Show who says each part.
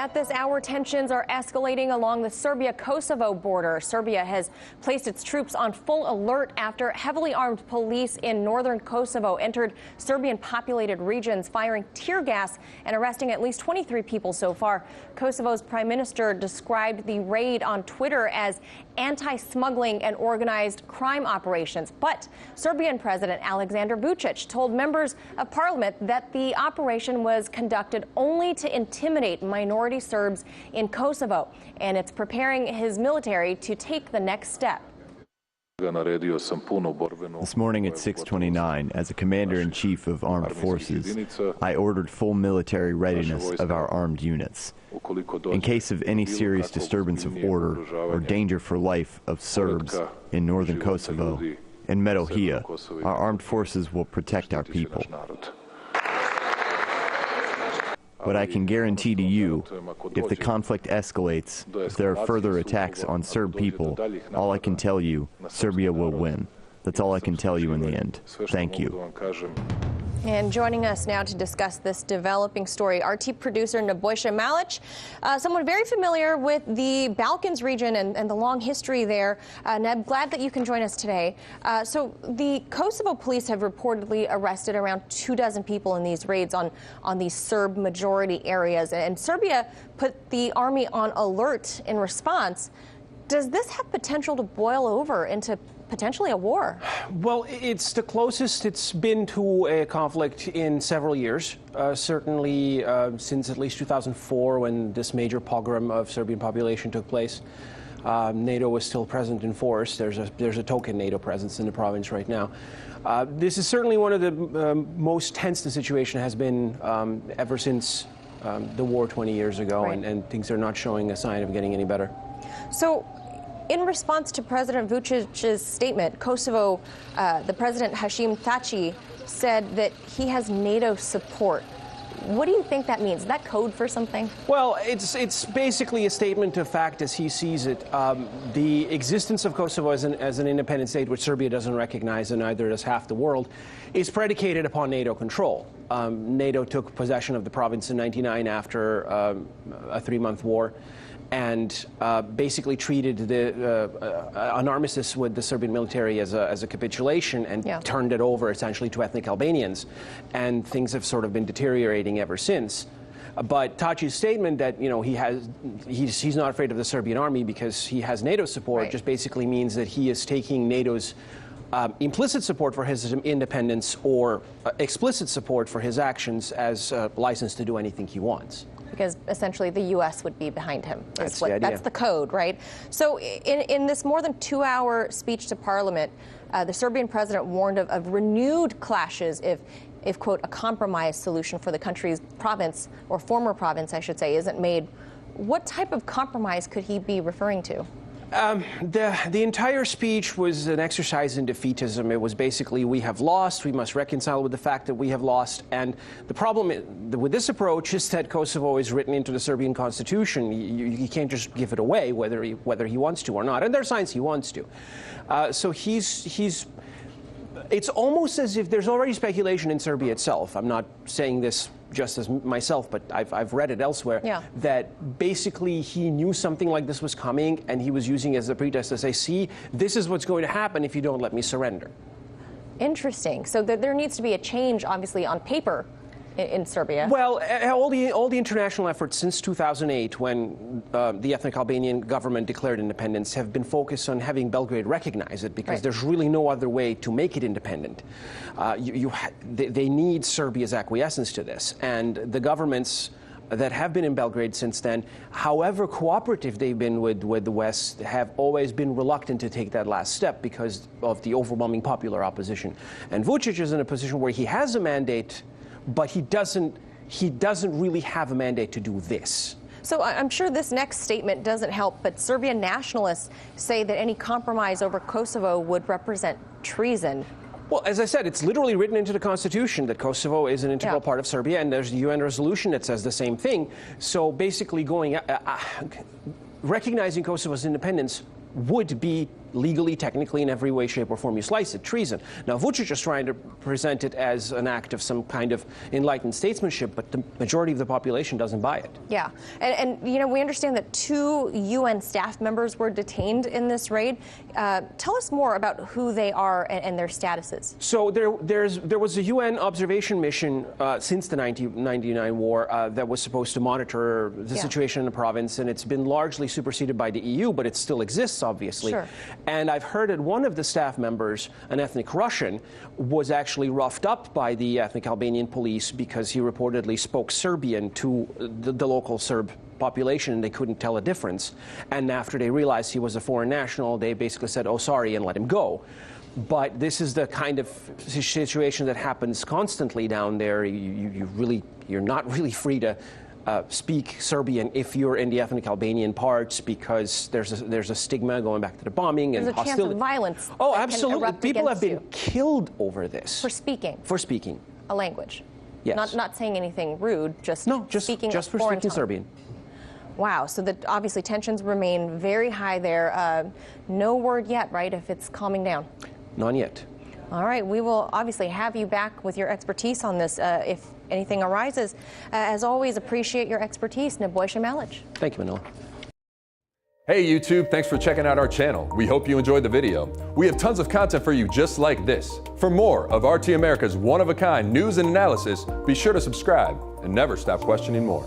Speaker 1: At this hour, tensions are escalating along the Serbia-Kosovo border. Serbia has placed its troops on full alert after heavily armed police in northern Kosovo entered Serbian-populated regions, firing tear gas and arresting at least 23 people so far. Kosovo's prime minister described the raid on Twitter as anti-smuggling and organized crime operations. But Serbian President Aleksandar Vucic told members of parliament that the operation was conducted only to intimidate minority Serbs in Kosovo, and it's preparing his military to take the next step.
Speaker 2: This morning at 6:29, as a commander-in-chief of armed forces, I ordered full military readiness of our armed units. In case of any serious disturbance of order or danger for life of Serbs in northern Kosovo and Metohija, our armed forces will protect our people. But I can guarantee to you, if the conflict escalates, if there are further attacks on Serb people, all I can tell you, Serbia will win. That's all I can tell you in the end. Thank you.
Speaker 1: And joining us now to discuss this developing story, RT producer Nebojsa Malic, someone very familiar with the Balkans region and the long history there. Neb, glad that you can join us today. So the Kosovo police have reportedly arrested around 24 people in these raids on these Serb-majority areas. And Serbia put the army on alert in response. Does this have potential to boil over into potentially a war?
Speaker 3: Well, it's the closest it's been to a conflict in several years, certainly since at least 2004 when this major pogrom of Serbian population took place. NATO was still present in force. There's a token NATO presence in the province right now. This is certainly one of the most tense the situation has been ever since the war 20 years ago,
Speaker 1: right.
Speaker 3: and things are not showing a sign of getting any better.
Speaker 1: So, in response to President Vucic's statement, Kosovo, the president Hashim Thaci said that he has NATO support. What do you think that means? Is that code for something?
Speaker 3: Well, it's basically a statement of fact as he sees it. The existence of Kosovo as an independent state, which Serbia doesn't recognize, and neither does half the world, is predicated upon NATO control. NATO took possession of the province in '99 after a 3-month war, and basically treated an armistice with the Serbian military as a capitulation and turned it over essentially to ethnic Albanians. And things have sort of been deteriorating ever since. But Thaci's statement that he's not afraid of the Serbian army because he has NATO support just basically means that he is taking NATO's implicit support for his independence or explicit support for his actions as a license to do anything he wants.
Speaker 1: Because essentially the U.S. would be behind him.
Speaker 3: That's the idea.
Speaker 1: That's the code, right? So in this more than 2-hour speech to Parliament, the Serbian president warned of renewed clashes if, quote, a compromise solution for the country's province, or former province, I should say, isn't made. What type of compromise could he be referring to?
Speaker 3: The entire speech was an exercise in defeatism. It was basically, we have lost, we must reconcile with the fact that we have lost. And the problem with this approach is that Kosovo is written into the Serbian constitution. You can't just give it away, whether he wants to or not. And there are signs he wants to. So it's almost as if there's already speculation in Serbia itself. I'm not saying this just as myself, but I've read it elsewhere, that basically he knew something like this was coming and he was using it as a pretext to say, see, this is what's going to happen if you don't let me surrender.
Speaker 1: Interesting. So there needs to be a change, obviously, on paper in Serbia.
Speaker 3: Well, all the international efforts since 2008, when the ethnic Albanian government declared independence, have been focused on having Belgrade recognize it, because there's really no other way to make it independent. They need Serbia's acquiescence to this, and the governments that have been in Belgrade since then, however cooperative they've been with the West, have always been reluctant to take that last step because of the overwhelming popular opposition. And Vucic is in a position where he has a mandate, but he doesn't really have a mandate to do this.
Speaker 1: So I'm sure this next statement doesn't help, but Serbian nationalists say that any compromise over Kosovo would represent treason.
Speaker 3: Well, as I said, it's literally written into the Constitution that Kosovo is an integral part of Serbia, and there's a UN resolution that says the same thing. So basically recognizing Kosovo's independence would be legally, technically, in every way, shape, or form you slice it, treason. Now, Vucic is trying to present it as an act of some kind of enlightened statesmanship, but the majority of the population doesn't buy it.
Speaker 1: Yeah, and you know, we understand that 2 UN staff members were detained in this raid. Tell us more about who they are and their statuses.
Speaker 3: So there was a UN observation mission since the 1999 war that was supposed to monitor the situation in the province, and it's been largely superseded by the EU, but it still exists, obviously.
Speaker 1: Sure.
Speaker 3: And I've heard that one of the staff members, an ethnic Russian, was actually roughed up by the ethnic Albanian police because he reportedly spoke Serbian to the local Serb population, and they couldn't tell a difference. And after they realized he was a foreign national, they basically said, oh, sorry, and let him go. But this is the kind of situation that happens constantly down there. You're not really free to speak Serbian if you're in the ethnic Albanian parts, because there's a stigma going back to the bombing and hostility.
Speaker 1: There's a chance of violence.
Speaker 3: Oh, absolutely. People have been killed over this.
Speaker 1: For speaking.
Speaker 3: For speaking.
Speaker 1: A language.
Speaker 3: Yes.
Speaker 1: Not saying anything rude, just speaking
Speaker 3: just for
Speaker 1: foreign
Speaker 3: speaking
Speaker 1: tongue.
Speaker 3: Serbian.
Speaker 1: Wow, so obviously tensions remain very high there. No word yet, right, if it's calming down?
Speaker 3: Not yet.
Speaker 1: All right, we will obviously have you back with your expertise on this if anything arises. As always, appreciate your expertise, Nebojsa Malic.
Speaker 3: Thank you, Manila.
Speaker 4: Hey YouTube, thanks for checking out our channel. We hope you enjoyed the video. We have tons of content for you just like this. For more of RT America's one-of-a-kind news and analysis, be sure to subscribe and never stop questioning more.